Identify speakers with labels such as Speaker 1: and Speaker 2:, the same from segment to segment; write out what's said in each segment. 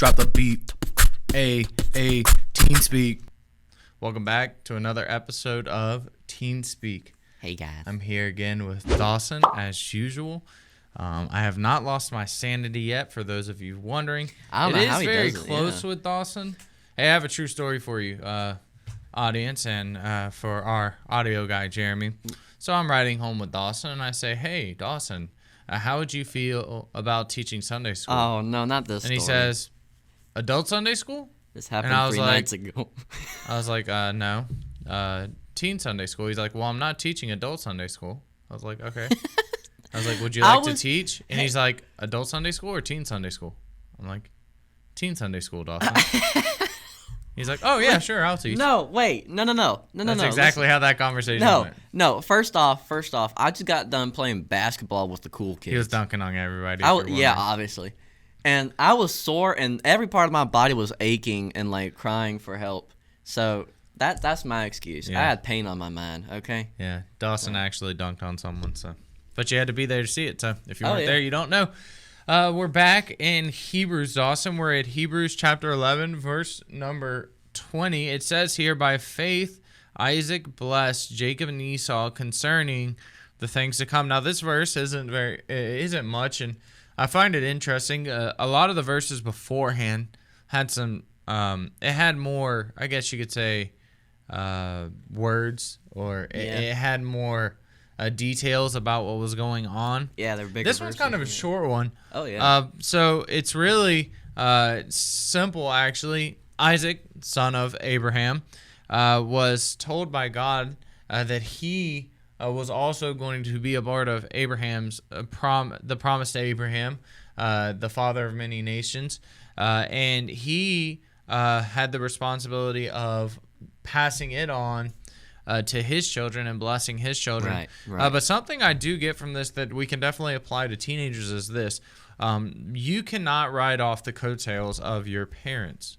Speaker 1: Drop the beat. Teen Speak. Welcome back to another episode of Teen Speak.
Speaker 2: Hey guys.
Speaker 1: I'm here again with Dawson as usual. I have not lost my sanity yet, for those of you wondering.
Speaker 2: I don't know how he does it.
Speaker 1: It is very close with Dawson. Hey, I have a true story for you, audience, and for our audio guy, Jeremy. So I'm riding home with Dawson, and I say, hey, Dawson, how would you feel about teaching Sunday school?
Speaker 2: Oh, no, not this
Speaker 1: And he
Speaker 2: story.
Speaker 1: says, adult Sunday school?
Speaker 2: This happened 3 nights ago.
Speaker 1: I was like, no. Teen Sunday school. He's like, well, I'm not teaching adult Sunday school. I was like, okay. I was like, would you like to teach? And he's like, adult Sunday school or teen Sunday school? I'm like, teen Sunday school, Dawson. He's like, oh, yeah, sure, I'll teach.
Speaker 2: No, wait. No.
Speaker 1: That's exactly how that conversation went.
Speaker 2: No, first off, I just got done playing basketball with the cool kids.
Speaker 1: He was dunking on everybody.
Speaker 2: Yeah, obviously. And I was sore, and every part of my body was aching and, like, crying for help. So that's my excuse.
Speaker 1: Yeah.
Speaker 2: I had pain on my mind, okay?
Speaker 1: Yeah, Dawson actually dunked on someone, so. But you had to be there to see it, so if you weren't there, you don't know. We're back in Hebrews, Dawson. We're at Hebrews chapter 11, verse number 20. It says here, by faith, Isaac blessed Jacob and Esau concerning the things to come. Now, this verse isn't much, and I find it interesting. A lot of the verses beforehand had some, it had more, I guess you could say, words, or it had more details about what was going on.
Speaker 2: Yeah, they're bigger.
Speaker 1: This one's kind of a short one.
Speaker 2: Oh, yeah.
Speaker 1: So it's really simple, actually. Isaac, son of Abraham, was told by God that he was also going to be a part of Abraham's the promise to Abraham, the father of many nations, and he had the responsibility of passing it on to his children and blessing his children.
Speaker 2: Right.
Speaker 1: But something I do get from this that we can definitely apply to teenagers is this. You cannot ride off the coattails of your parents.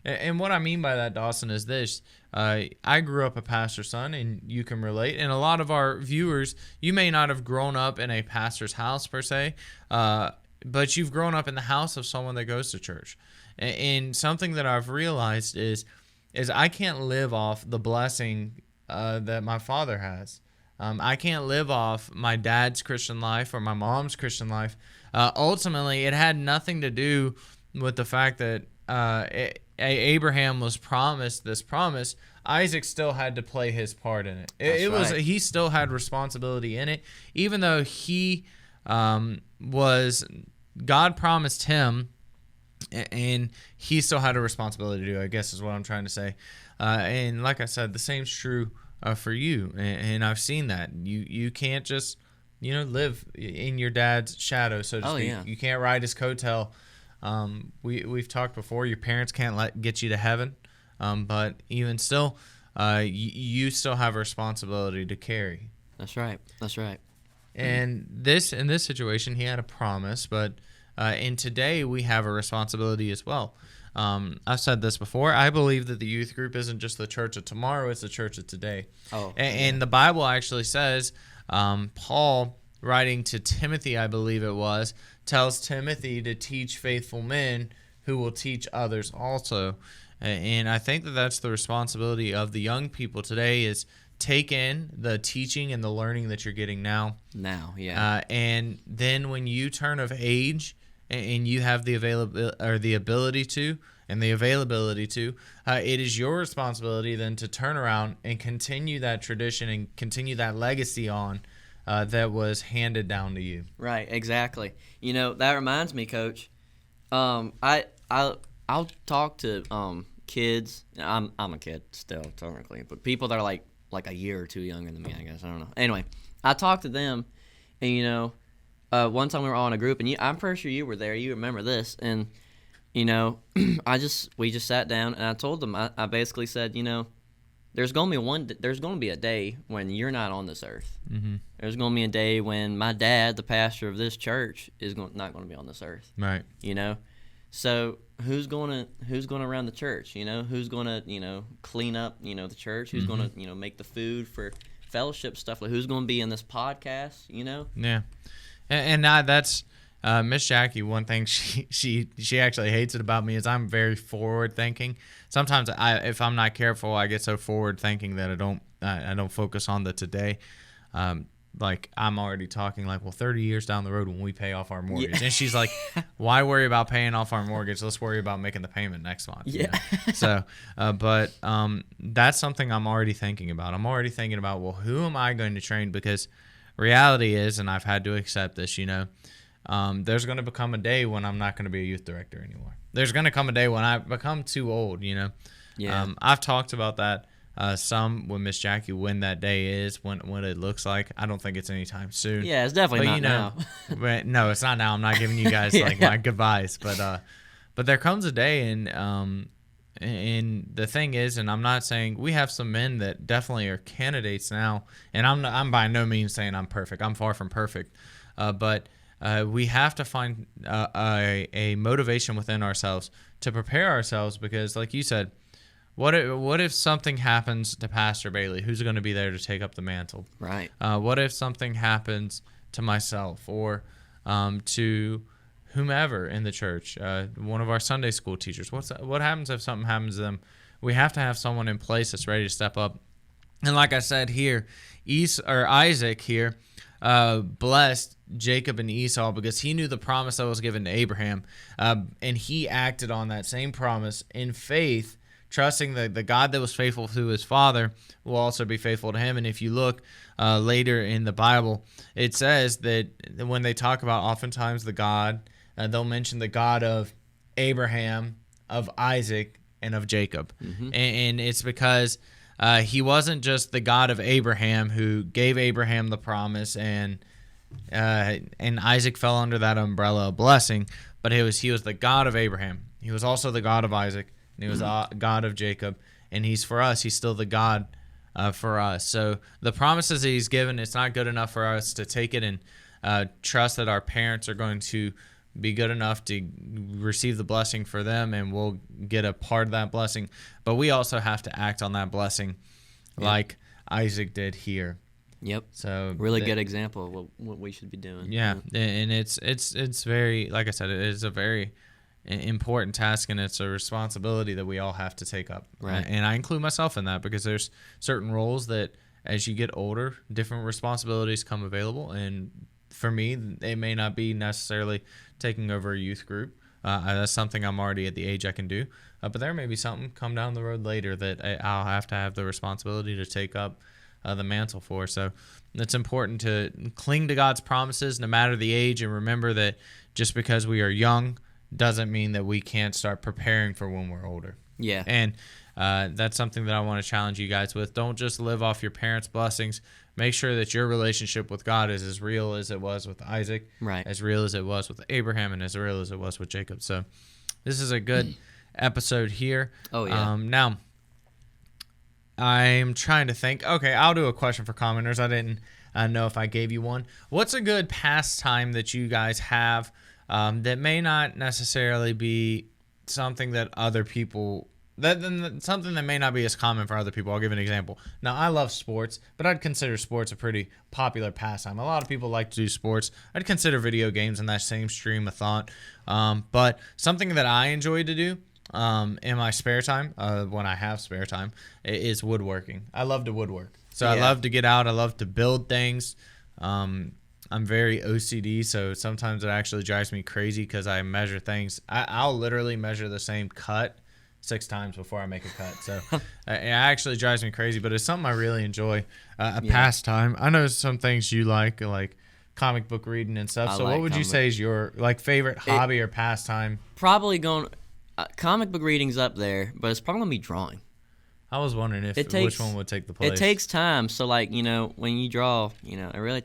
Speaker 1: And what I mean by that, Dawson, is this. I grew up a pastor's son, and you can relate. And a lot of our viewers, you may not have grown up in a pastor's house per se, but you've grown up in the house of someone that goes to church. And something that I've realized is I can't live off the blessing that my father has. I can't live off my dad's Christian life or my mom's Christian life. Ultimately, it had nothing to do with the fact that Abraham was promised this promise. Isaac still had to play his part in it. He still had responsibility in it, even though God promised him, and he still had a responsibility to do, I guess is what I'm trying to say. And like I said, the same's true for you, and I've seen that. You can't just live in your dad's shadow, so to speak.
Speaker 2: Yeah.
Speaker 1: You can't ride his coattail. We've talked before. Your parents can't get you to heaven, but even still, you still have a responsibility to carry.
Speaker 2: That's right.
Speaker 1: And in this situation, he had a promise, but and today we have a responsibility as well. I've said this before. I believe that the youth group isn't just the church of tomorrow; it's the church of today. And the Bible actually says, Paul, writing to Timothy, I believe it was, tells Timothy to teach faithful men who will teach others also. And I think that that's the responsibility of the young people today, is take in the teaching and the learning that you're getting now. And then when you turn of age and you have the ability to, it is your responsibility then to turn around and continue that tradition and continue that legacy on that was handed down to you.
Speaker 2: Right, exactly. That reminds me, Coach. I'll talk to kids. I'm a kid still, technically, but people that are like a year or two younger than me, I guess. I don't know. Anyway, I talked to them, and one time we were all in a group, and I'm pretty sure you were there. You remember this, and we just sat down, and I told them. I basically said, there's going to be a day when you're not on this earth.
Speaker 1: Mm-hmm.
Speaker 2: There's going to be a day when my dad, the pastor of this church, is not going to be on this earth.
Speaker 1: Right.
Speaker 2: So who's going to run the church? Who's going to clean up the church? Who's going to make the food for fellowship stuff? Like who's going to be in this podcast?
Speaker 1: Yeah, and that's Miss Jackie, one thing she actually hates it about me is I'm very forward thinking. Sometimes if I'm not careful, I get so forward thinking that I don't focus on the today. Like I'm already talking like, well, 30 years down the road when we pay off our mortgage. Yeah. And she's like, why worry about paying off our mortgage? Let's worry about making the payment next month.
Speaker 2: Yeah.
Speaker 1: So, but that's something I'm already thinking about. I'm already thinking about, well, who am I going to train? Because reality is, and I've had to accept this, there's going to become a day when I'm not going to be a youth director anymore. There's going to come a day when I become too old, Yeah. I've talked about that. Some with Miss Jackie when that day is, when it looks like. I don't think it's anytime soon.
Speaker 2: Yeah, it's definitely not now.
Speaker 1: But no, it's not now. I'm not giving you guys like my goodbyes, but there comes a day, and the thing is, and I'm not saying we have some men that definitely are candidates now, and I'm by no means saying I'm perfect. I'm far from perfect, but we have to find a motivation within ourselves to prepare ourselves because, like you said. What if something happens to Pastor Bailey? Who's going to be there to take up the mantle?
Speaker 2: Right.
Speaker 1: What if something happens to myself or to whomever in the church? One of our Sunday school teachers. What happens if something happens to them? We have to have someone in place that's ready to step up. And like I said here, Isaac here blessed Jacob and Esau because he knew the promise that was given to Abraham, and he acted on that same promise in faith, trusting that the God that was faithful to his father will also be faithful to him. And if you look later in the Bible, it says that when they talk about oftentimes the God, they'll mention the God of Abraham, of Isaac, and of Jacob. Mm-hmm. And it's because he wasn't just the God of Abraham who gave Abraham the promise and Isaac fell under that umbrella of blessing, but he was the God of Abraham. He was also the God of Isaac. And he was God of Jacob, and he's for us. He's still the God for us. So the promises that he's given, it's not good enough for us to take it and trust that our parents are going to be good enough to receive the blessing for them, and we'll get a part of that blessing. But we also have to act on that blessing like Isaac did here.
Speaker 2: Yep.
Speaker 1: So
Speaker 2: really good example of what we should be doing.
Speaker 1: Yeah, and it's very, like I said, it is a very important task, and it's a responsibility that we all have to take up.
Speaker 2: Right.
Speaker 1: And I include myself in that because there's certain roles that as you get older, different responsibilities come available. And for me, they may not be necessarily taking over a youth group. That's something I'm already at the age I can do. But there may be something come down the road later that I'll have to have the responsibility to take up the mantle for. So it's important to cling to God's promises no matter the age, and remember that just because we are young doesn't mean that we can't start preparing for when we're older.
Speaker 2: Yeah.
Speaker 1: And that's something that I want to challenge you guys with. Don't just live off your parents' blessings. Make sure that your relationship with God is as real as it was with Isaac,
Speaker 2: right,
Speaker 1: as real as it was with Abraham, and as real as it was with Jacob. So this is a good episode here.
Speaker 2: Oh, yeah.
Speaker 1: Now, I'm trying to think. Okay, I'll do a question for commenters. I didn't know if I gave you one. What's a good pastime that you guys have that may not necessarily be something that other people, something that may not be as common for other people? I'll give an example. Now, I love sports, but I'd consider sports a pretty popular pastime. A lot of people like to do sports. I'd consider video games in that same stream of thought. But something that I enjoy to do in my spare time, when I have spare time, is woodworking. I love to woodwork. So yeah. I love to get out. I love to build things. I'm very OCD, so sometimes it actually drives me crazy because I measure things. I'll literally measure the same cut 6 times before I make a cut. So it actually drives me crazy, but it's something I really enjoy. Pastime. I know some things you like comic book reading and stuff. So what would you say is your favorite hobby or pastime?
Speaker 2: Probably going comic book reading's up there, but it's probably going to be drawing.
Speaker 1: I was wondering which one would take the place.
Speaker 2: It takes time. So when you draw, it really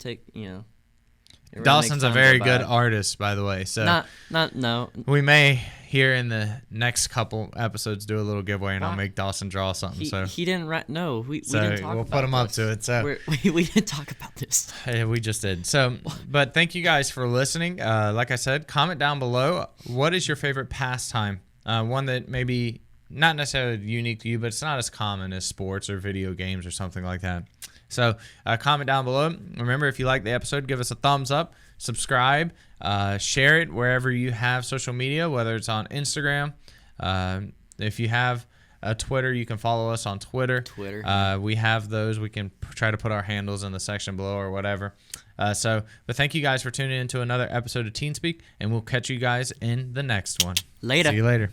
Speaker 2: really
Speaker 1: Dawson's a very good artist, by the way. So
Speaker 2: no.
Speaker 1: We may here in the next couple episodes do a little giveaway, and I'll make Dawson draw something.
Speaker 2: He didn't write. No, we didn't talk about
Speaker 1: we'll put him up to it. So
Speaker 2: we didn't talk about this.
Speaker 1: We just did. So, but thank you guys for listening. Like I said, comment down below. What is your favorite pastime? One that maybe not necessarily unique to you, but it's not as common as sports or video games or something like that. So comment down below. Remember, if you like the episode, give us a thumbs up. subscribe, share it wherever you have social media, whether it's on Instagram. If you have a Twitter, you can follow us on Twitter. We have those. We can try to put our handles in the section below or whatever. But thank you guys for tuning in to another episode of Teen Speak, and we'll catch you guys in the next one.
Speaker 2: Later.
Speaker 1: See you later.